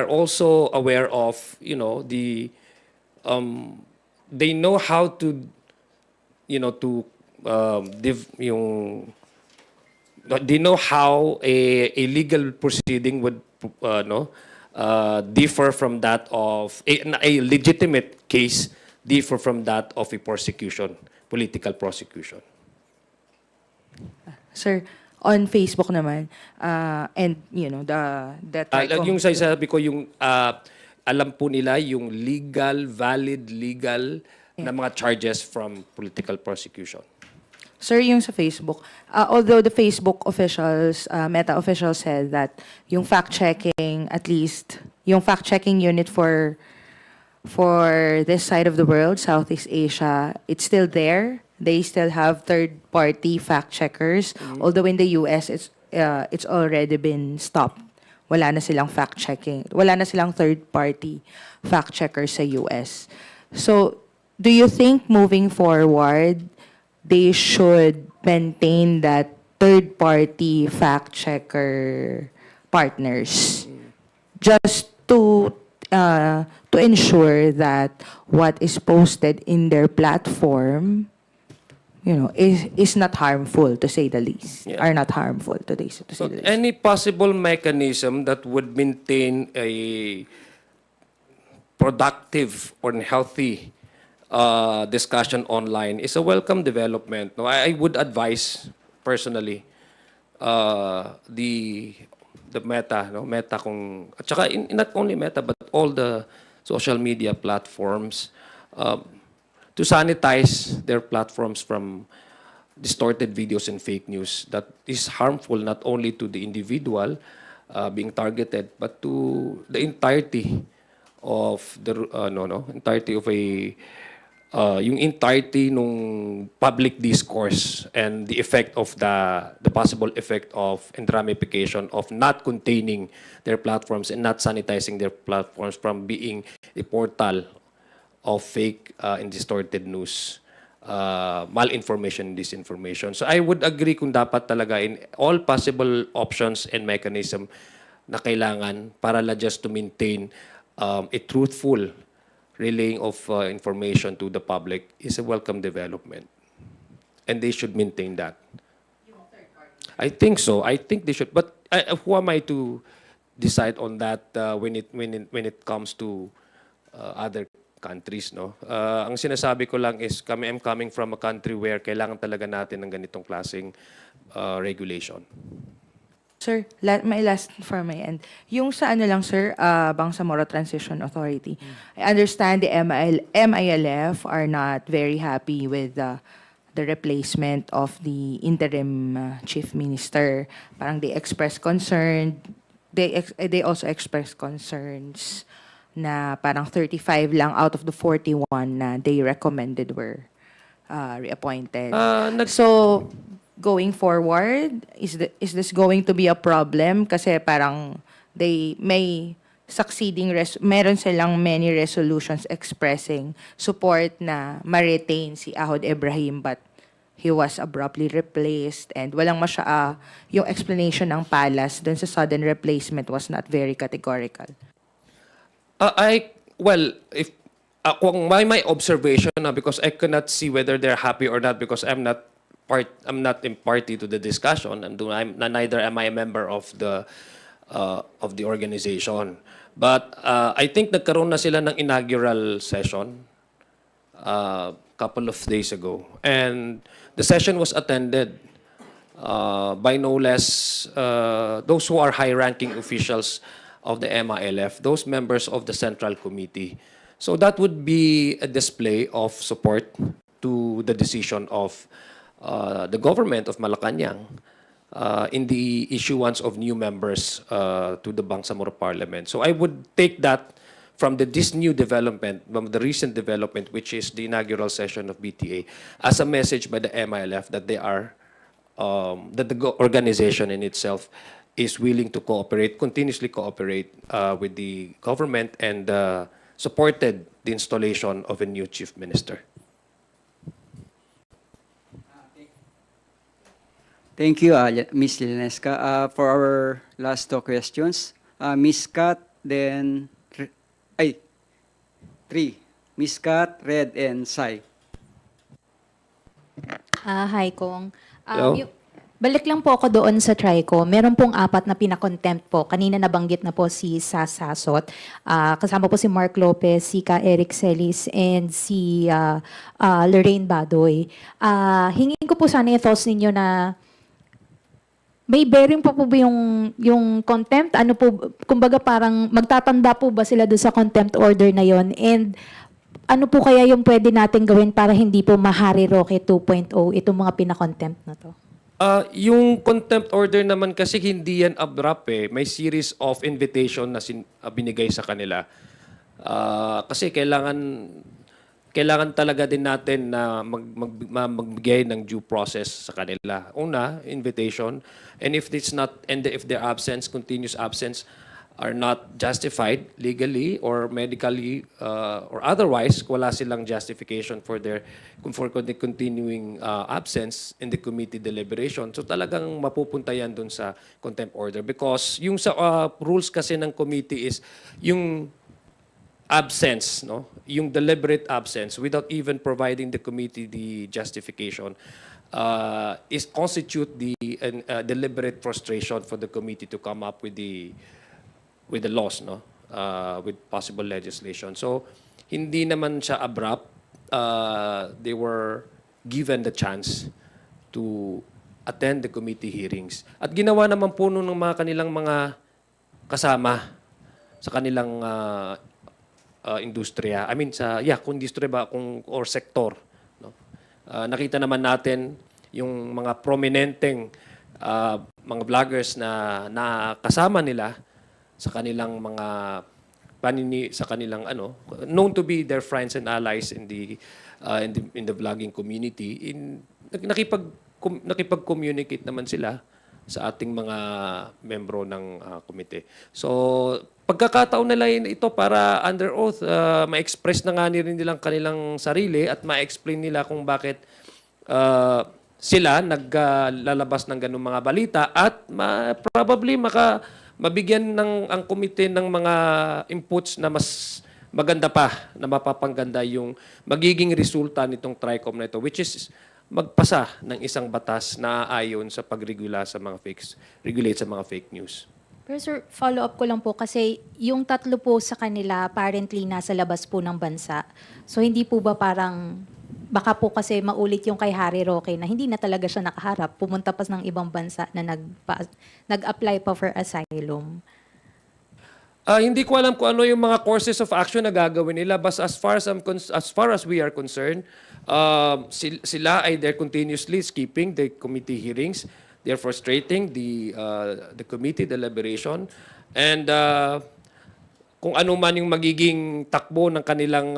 also aware of, you know, they know how to, you know, they know how a legal proceeding would differ from that of a legitimate case, differ from that of a prosecution, political prosecution. Sir, on Facebook naman, and you know, the Yung sabi ko, yung alam po nila yung valid legal na mga charges from political prosecution. Sir, yung sa Facebook, although the Facebook officials, Meta officials said that yung fact-checking, at least, yung fact-checking unit for this side of the world, Southeast Asia, it's still there. They still have third-party fact-checkers. Although in the US, it's already been stopped. Wala na silang fact-checking. Wala na silang third-party fact-checkers sa US. So, do you think moving forward, they should maintain that third-party fact-checker partners just to ensure that what is posted in their platform, you know, is not harmful, to say the least, Yeah. are not harmful to say the least. Any possible mechanism that would maintain a productive or healthy discussion online is a welcome development. No, I would advise personally the Meta, no, Meta kung at saka not only Meta but all the social media platforms to sanitize their platforms from distorted videos and fake news that is harmful not only to the individual being targeted, but to the entirety of the entirety of yung entirety nung public discourse and the effect of the possible effect of and ramification of not containing their platforms and not sanitizing their platforms from being a portal of fake and distorted news, malinformation and disinformation. So I would agree kung dapat talaga in all possible options and mechanism na kailangan para just to maintain a truthful relaying of information to the public is a welcome development. And they should maintain that. I think so. I think they should. But who am I to decide on that when it comes to other countries, no? Ang sinasabi ko lang is I'm coming from a country where kailangan talaga natin ng ganitong klaseng regulation. Sir, my last for my end. Yung sa ano lang, sir, Bangsamoro Transition Authority. I understand the MILF are not very happy with the replacement of the interim chief minister. Parang they express concern. They also express concerns na parang 35 lang out of the 41 na they recommended were reappointed. So, going forward, is this going to be a problem? Kasi parang they may meron silang many resolutions expressing support na ma-retain si Ahod Ibrahim, but he was abruptly replaced and walang yung explanation ng palace dun sa sudden replacement was not very categorical. If kung my observation because I cannot see whether they're happy or not because I'm not in party to the discussion, and neither am I a member of the organization. But I think nagkaroon na sila ng inaugural session couple of days ago, and the session was attended by no less those who are high-ranking officials of the MILF, those members of the Central Committee. So that would be a display of support to the decision of the government of Malacanang in the issuance of new members to the Bangsamoro Parliament. So I would take that from this new development, from the recent development, which is the inaugural session of BTA, as a message by the MILF that they are, that the organization in itself is willing to continuously cooperate with the government and supported the installation of a new chief minister. Thank you, Ms. Linesca. For our last two questions, Ms. Kat, then three. Ms. Kat, Red, and Sai. Hi, Kong. Hello. Balik lang po ako doon sa TRICO. Meron pong 4 na pinakontempt po. Kanina nabanggit na po si Sasasot. Kasama po si Mark Lopez, si Ka Eric Celis, and si Lorraine Badoy. Hingin ko po sana yung thoughts ninyo na may bearing pa po ba yung contempt? Ano po, kumbaga parang magtatanda po ba sila doon sa contempt order na yon? And ano po kaya yung pwede natin gawin para hindi po ma-Harry Roque 2.0 itong mga pinakontempt na to? Yung contempt order naman kasi hindi yan abrupt eh. May series of invitation na binigay sa kanila. Kasi kailangan talaga din natin na magbigay ng due process sa kanila. Una, invitation. And if their absence, continuous absence, are not justified legally or medically or otherwise, wala silang justification for the continuing absence in the committee deliberation. So talagang mapupunta yan dun sa contempt order because yung sa rules kasi ng committee is yung absence, no? Yung deliberate absence without even providing the committee the justification is constitute the deliberate frustration for the committee to come up with the laws, no? With possible legislation. So hindi naman siya abrupt. They were given the chance to attend the committee hearings. At ginawa naman po ng mga kanilang mga kasama sa kanilang industriya. I mean kung industriya ba or sektor, no? Nakita naman natin yung mga prominenteng mga vloggers na nakasama nila sa kanilang mga sa kanilang known to be their friends and allies in the vlogging community, nakipag-communicate naman sila sa ating mga membro ng komite. So, pagkakataon nila ito para under oath, ma-express na nga rin nilang kanilang sarili at ma-explain nila kung bakit sila naglalabas ng ganung mga balita at probably mabigyan ang komite ng mga inputs na mas maganda pa, na mapapangganda yung magiging resulta nitong TRICOM na ito, which is magpasa ng isang batas na ayon sa pag-regulate sa mga fake news. Pero sir, follow-up ko lang po kasi yung tatlo po sa kanila apparently nasa labas po ng bansa. So hindi po ba parang baka po kasi maulit yung kay Harry Roque na hindi na talaga siya nakaharap, pumunta pa ng ibang bansa na nag-apply pa for asylum? Hindi ko alam kung ano yung mga courses of action na gagawin nila, but as far as we are concerned, sila ay they're continuously skipping the committee hearings. They're frustrating the committee deliberation, and kung ano man yung magiging takbo ng kanilang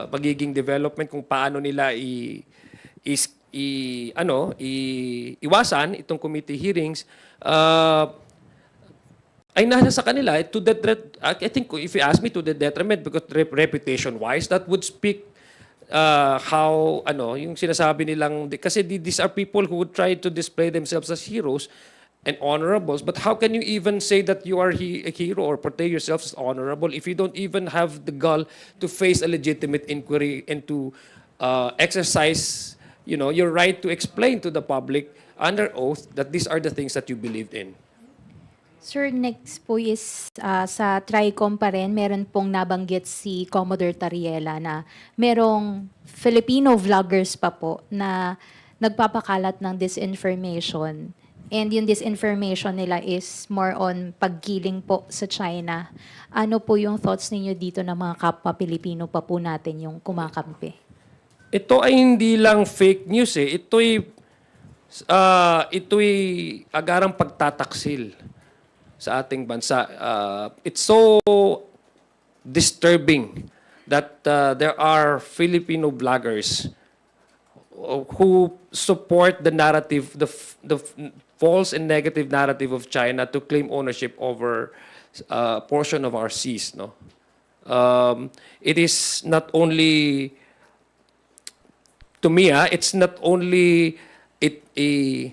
magiging development, kung paano nila iwasan itong committee hearings, ay nasa sa kanila. I think if you ask me, to the detriment, because reputation-wise, that would speak how, yung sinasabi nilang, kasi these are people who would try to display themselves as heroes and honorables, but how can you even say that you are a hero or portray yourself as honorable if you don't even have the gall to face a legitimate inquiry and to exercise, your right to explain to the public under oath that these are the things that you believed in? Sir, next po is sa TRICOM pa rin, meron pong nabanggit si Commodore Tariela na merong Filipino vloggers pa po na nagpapakalat ng disinformation. And yung disinformation nila is more on paggiling po sa China. Ano po yung thoughts ninyo dito ng mga kapwa Pilipino pa po natin yung kumakampi? Ito ay hindi lang fake news eh. Ito'y agarang pagtataksil sa ating bansa. It's so disturbing that there are Filipino bloggers who support the narrative, the false and negative narrative of China to claim ownership over a portion of our seas. No, it is not only to me. It's not only a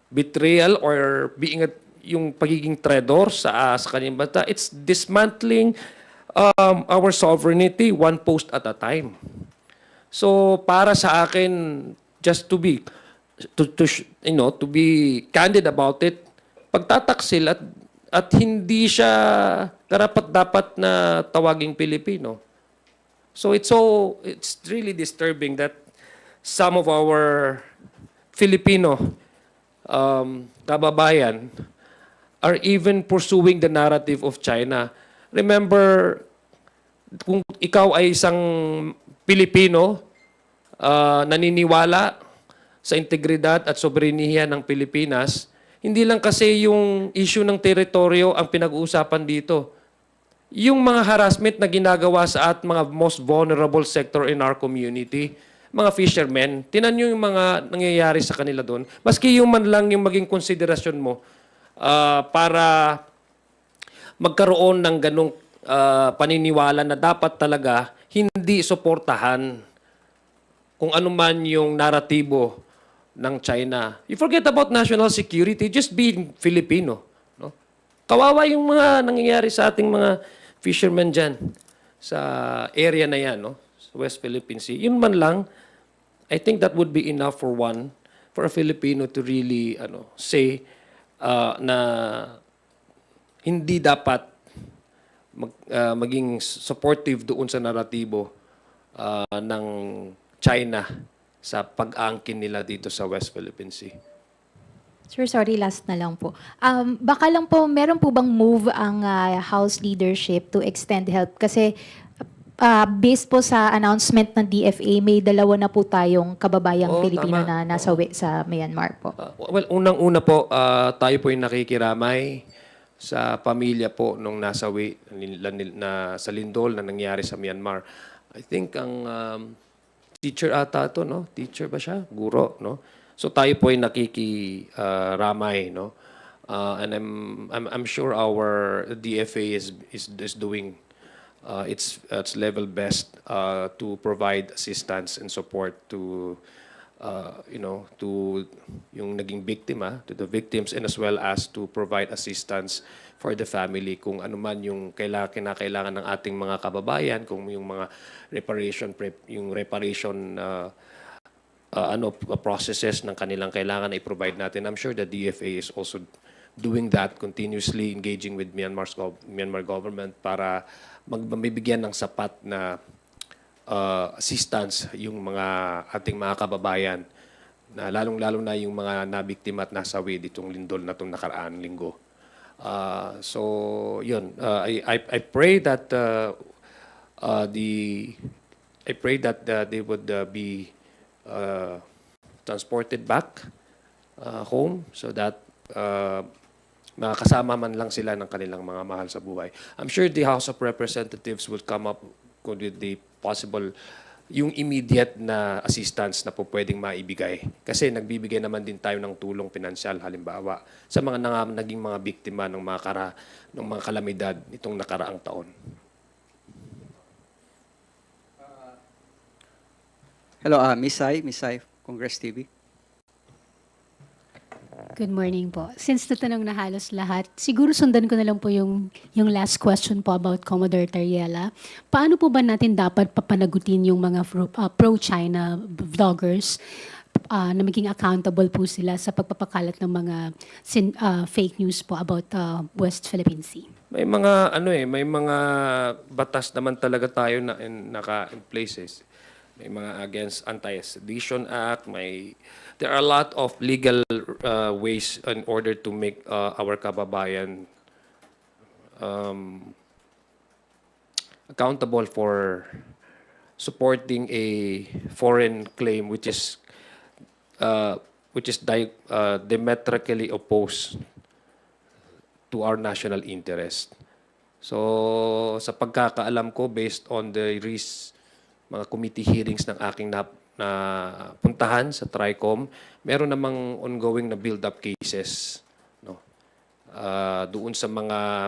betrayal or being yung pagiging traidor sa kanyang bansa. It's dismantling our sovereignty one post at a time. So para sa akin, just to be candid about it, pagtataksil at hindi siya karapat-dapat na tawaging Pilipino. So it's really disturbing that some of our Filipino kababayan are even pursuing the narrative of China. Remember, kung ikaw ay isang Pilipino, naniniwala sa integridad at sobereniya ng Pilipinas, hindi lang kasi yung issue ng teritoryo ang pinag-uusapan dito. Yung mga harassment na ginagawa sa mga most vulnerable sector in our community, mga fishermen, tinan nyo yung mga nangyayari sa kanila doon. Maski yung man lang yung maging konsiderasyon mo, para magkaroon ng ganong paniniwala na dapat talaga hindi suportahan kung ano man yung naratibo ng China. You forget about national security, just being Filipino. No? Kawawa yung mga nangyayari sa ating mga fishermen dyan sa area na yan, no? Sa West Philippine Sea. Yun man lang, I think that would be enough for a Filipino to really say na hindi dapat maging supportive doon sa naratibo ng China sa pag-angkin nila dito sa West Philippine Sea. Sir, sorry, last na lang po. Baka lang po, meron po bang move ang House leadership to extend help? Kasi based po sa announcement ng DFA, may dalawa na po tayong kababayang Oo, Pilipino tama. na nasawi sa Myanmar po. Well, unang-una po, tayo po yung nakikiramay sa pamilya po nung nasawi sa lindol na nangyari sa Myanmar. I think ang teacher ata to, no? Teacher ba siya? Guro, no? So tayo po ay nakikiramay, no? And I'm sure our DFA is doing its level best to provide assistance and support to to yung naging biktima, to the victims, and as well as to provide assistance for the family kung ano man yung kinakailangan ng ating mga kababayan, kung yung mga reparation processes ng kanilang kailangan na i-provide natin. I'm sure the DFA is also doing that, continuously engaging with Myanmar government para mabibigyan ng sapat na assistance yung ating mga kababayan na lalong-lalo na yung mga nabiktima at nasawi ditong lindol na itong nakaraan linggo. So yun, I pray that they would be transported back home so that makakasama man lang sila ng kanilang mga mahal sa buhay. I'm sure the House of Representatives will come up with the possible, yung immediate na assistance na po pwedeng maibigay. Kasi nagbibigay naman din tayo ng tulong pinansyal, halimbawa, sa mga naging mga biktima ng mga kalamidad nitong nakaraang taon. Hello, Miss Sai, Congress TV. Good morning po. Since natanong na halos lahat, siguro sundan ko na lang po yung last question po about Commodore Tariela. Paano po ba natin dapat papanagutin yung mga pro-China vloggers na maging accountable po sila sa pagpapakalat ng mga fake news po about West Philippine Sea? May mga may mga batas naman talaga tayo na in places. May mga against Anti-Sedition Act, there are a lot of legal ways in order to make our kababayan accountable for supporting a foreign claim which is diametrically opposed to our national interest. So sa pagkakaalam ko, based on the mga committee hearings ng aking na puntahan sa TRICOM, meron namang ongoing na build-up cases, no? Doon sa mga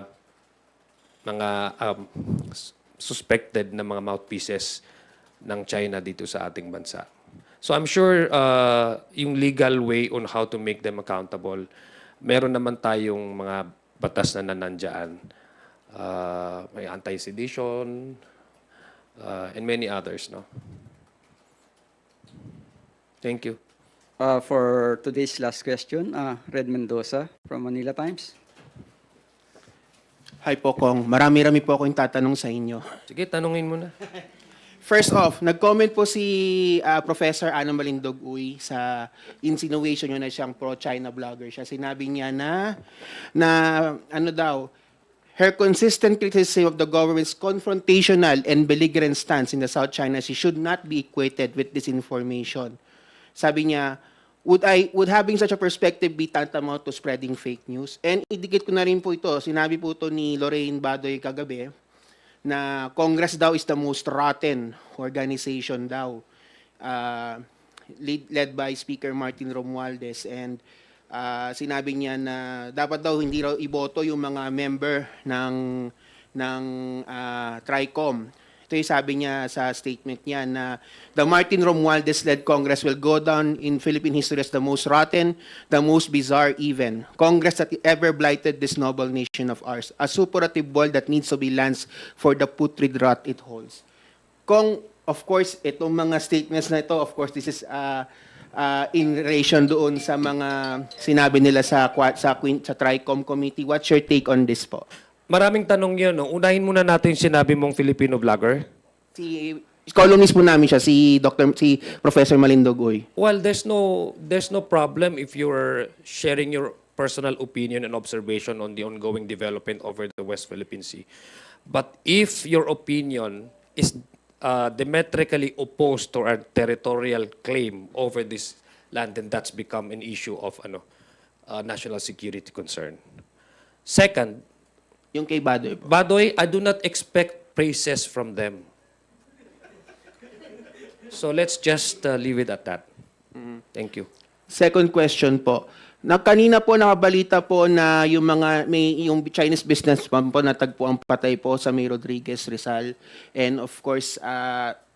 suspected na mga mouthpieces ng China dito sa ating bansa. So I'm sure yung legal way on how to make them accountable, meron naman tayong mga batas na nanandyan. May anti-sedition, and many others, no? Thank you. For today's last question, Red Mendoza from Manila Times. Hi po, Kong. Marami-rami po akong tatanong sa inyo. Sige, tanungin mo na. First off, nag-comment po si Professor Ana Malindog Uy sa insinuation nyo na siyang pro-China vlogger siya. Sinabi niya na ano daw, her consistent criticism of the government's confrontational and belligerent stance in the South China Sea should not be equated with disinformation. Sabi niya, would having such a perspective be tantamount to spreading fake news? And idikit ko na rin po ito, sinabi po ito ni Lorraine Badoy kagabi, na Congress daw is the most rotten organization daw, led by Speaker Martin Romualdez. And sinabi niya na dapat daw hindi raw iboto yung mga member ng TRICOM. Ito yung sabi niya sa statement niya na the Martin Romualdez-led Congress will go down in Philippine history as the most rotten, the most bizarre even. Congress that ever blighted this noble nation of ours. A superlative ball that needs to be lanced for the putrid rot it holds. Kung, of course, itong mga statements na ito, of course, this is in relation doon sa mga sinabi nila sa TRICOM committee. What's your take on this po? Maraming tanong yun. No? Unahin muna natin yung sinabi mong Filipino vlogger. Si columnist po namin siya, si Professor Malindog Uy. Well, there's no problem if you're sharing your personal opinion and observation on the ongoing development over the West Philippine Sea. But if your opinion is diametrically opposed to our territorial claim over this land, then that's become an issue of national security concern. Second, Yung kay Badoy po. Badoy, I do not expect praises from them. So let's just leave it at that. Thank you. Second question po. Kanina po nakabalita po na yung Chinese businessman po natagpo ang patay po sa May Rodriguez Rizal. And of course,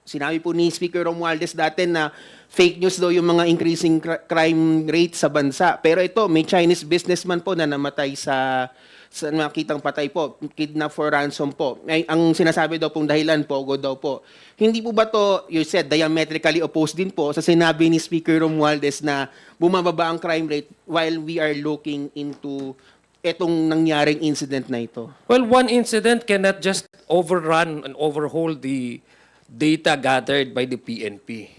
sinabi po ni Speaker Romualdez dati na fake news daw yung mga increasing crime rate sa bansa. Pero ito, may Chinese businessman po na namatay sa nakitang patay po, kidnap for ransom po. Ang sinasabi daw pong dahilan, pogo daw po. Hindi po ba to, you said, diametrically opposed din po sa sinabi ni Speaker Romualdez na bumababa ang crime rate while we are looking into etong nangyaring incident na ito? Well, one incident cannot just overrun and overhaul the data gathered by the PNP.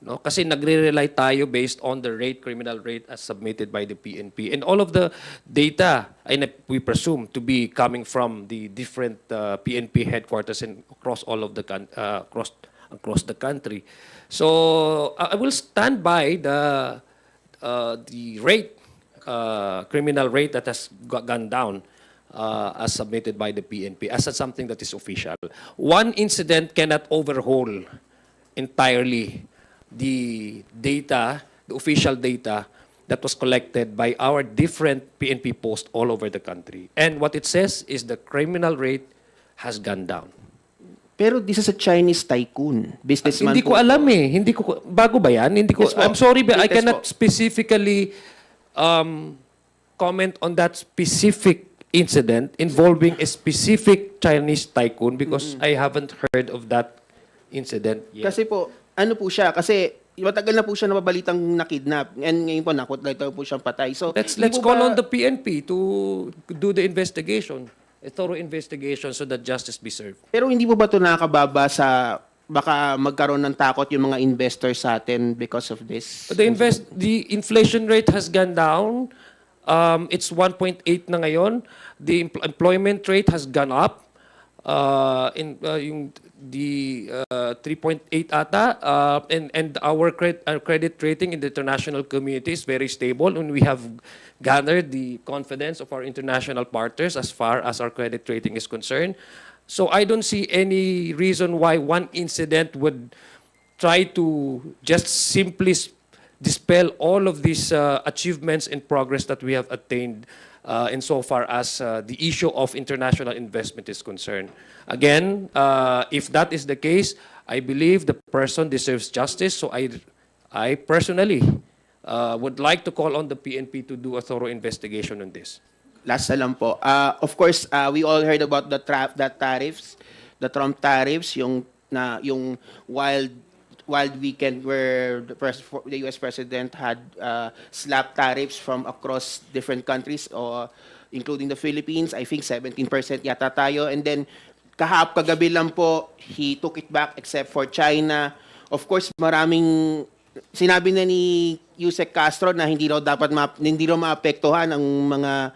No? Kasi nagre-rely tayo based on the criminal rate as submitted by the PNP. And all of the data, we presume, to be coming from the different PNP headquarters across all of the across the country. So I will stand by the rate, criminal rate that has gone down as submitted by the PNP as something that is official. One incident cannot overhaul entirely the data, the official data that was collected by our different PNP posts all over the country. And what it says is the criminal rate has gone down. Pero this is a Chinese tycoon, businessman Hindi ko po. alam eh. Bago ba yan? Hindi ko, Yes po. I'm sorry, but I Latest cannot po. specifically comment on that specific incident involving a specific Chinese tycoon because I haven't heard of that incident yet. Kasi po, ano po siya, kasi matagal na po siya nababalitang nakidnap. And ngayon po, nakutlaw po siyang patay. So, Let's hindi po call ba- on the PNP to do the investigation, a thorough investigation so that justice be served. Pero hindi po ba ito nakakababa sa baka magkaroon ng takot yung mga investors sa atin because of this? The inflation rate has gone down. It's 1.8 na ngayon. The employment rate has gone up. The 3.8 ata, and our credit rating in the international community is very stable, and we have garnered the confidence of our international partners as far as our credit rating is concerned. So I don't see any reason why one incident would try to just simply dispel all of these achievements and progress that we have attained insofar as the issue of international investment is concerned. Again, if that is the case, I believe the person deserves justice. So I personally would like to call on the PNP to do a thorough investigation on this. Last na lang po. Of course, we all heard about the tariffs, the Trump tariffs, yung wild weekend where the US president had slapped tariffs from across different countries, including the Philippines. I think 17% yata tayo. And then kagabi lang po, he took it back except for China. Of course, sinabi na ni Yusek Castro na hindi raw maapektuhan ang mga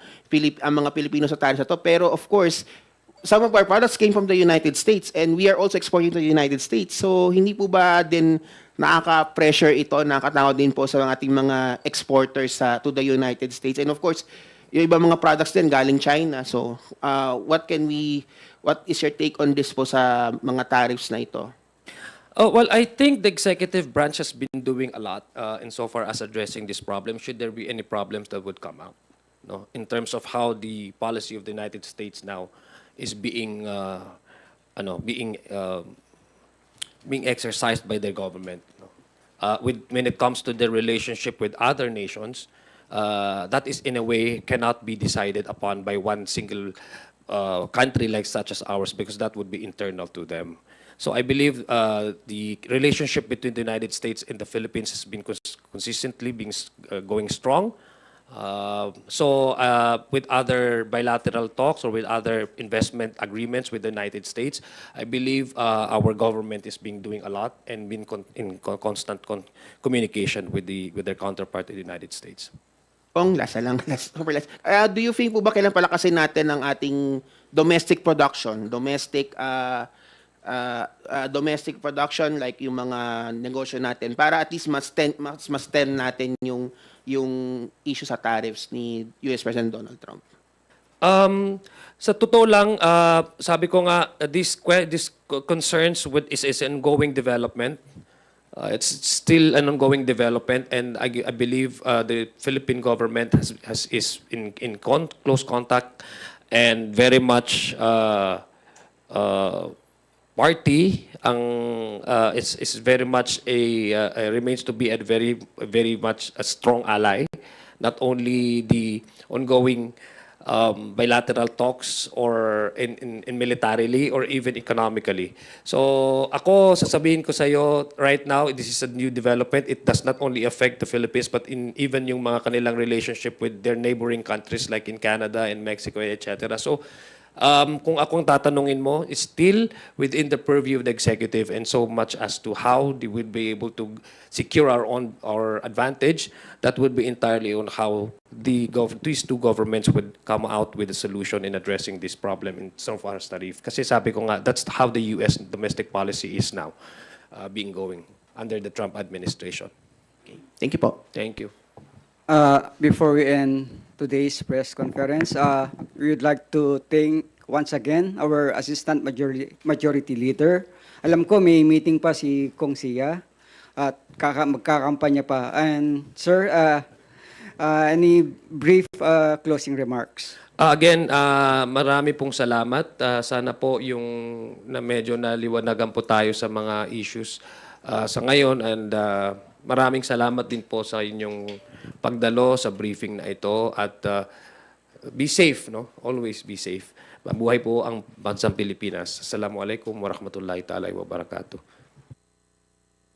Pilipino sa tariffs na to. Pero of course, some of our products came from the United States and we are also exporting to the United States. So hindi po ba din nakaka-pressure ito, nakakatakot din po sa ating mga exporters to the United States? And of course, yung ibang mga products din galing China. So what is your take on this po sa mga tariffs na ito? Oh, well, I think the executive branch has been doing a lot insofar as addressing this problem. Should there be any problems that would come out, no, in terms of how the policy of the United States now is being exercised by their government. No? When it comes to their relationship with other nations, that is in a way cannot be decided upon by one single country like such as ours because that would be internal to them. So I believe the relationship between the United States and the Philippines has been consistently going strong. So with other bilateral talks or with other investment agreements with the United States, I believe our government is doing a lot and been in constant communication with their counterpart in the United States. Super last. Do you think po ba kailan palakasin natin ang ating domestic production, domestic domestic production like yung mga negosyo natin para at least mas stem natin yung issue sa tariffs ni US President Donald Trump? Sa totoo lang, sabi ko nga, this concerns with is an ongoing development. It's still an ongoing development, and I believe the Philippine government is in close contact and very much party ang is very much remains to be a very much a strong ally, not only the ongoing bilateral talks or in militarily or even economically. So ako sasabihin ko sa iyo right now, this is a new development. It does not only affect the Philippines but in even yung mga kanilang relationship with their neighboring countries like in Canada and Mexico, etc. So kung akong tatanungin mo, it's still within the purview of the executive, and so much as to how they will be able to secure our advantage, that would be entirely on how these two governments would come out with a solution in addressing this problem in some of our tariff. Kasi sabi ko nga, that's how the U.S. domestic policy is now being going under the Trump administration. Thank you po. Thank you. Before we end today's press conference, we would like to thank once again our Assistant Majority Leader. Alam ko may meeting pa si Kong Sia at magkakampanya pa. And sir, any brief closing remarks? Again, marami pong salamat. Sana po yung na medyo naliwanagan po tayo sa mga issues sa ngayon, and maraming salamat din po sa inyong pagdalo sa briefing na ito, at be safe, no? Always be safe. Mabuhay po ang bansang Pilipinas. Assalamualaikum warahmatullahi ta'ala wabarakatuh.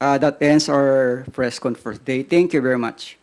That ends our press conference day. Thank you very much.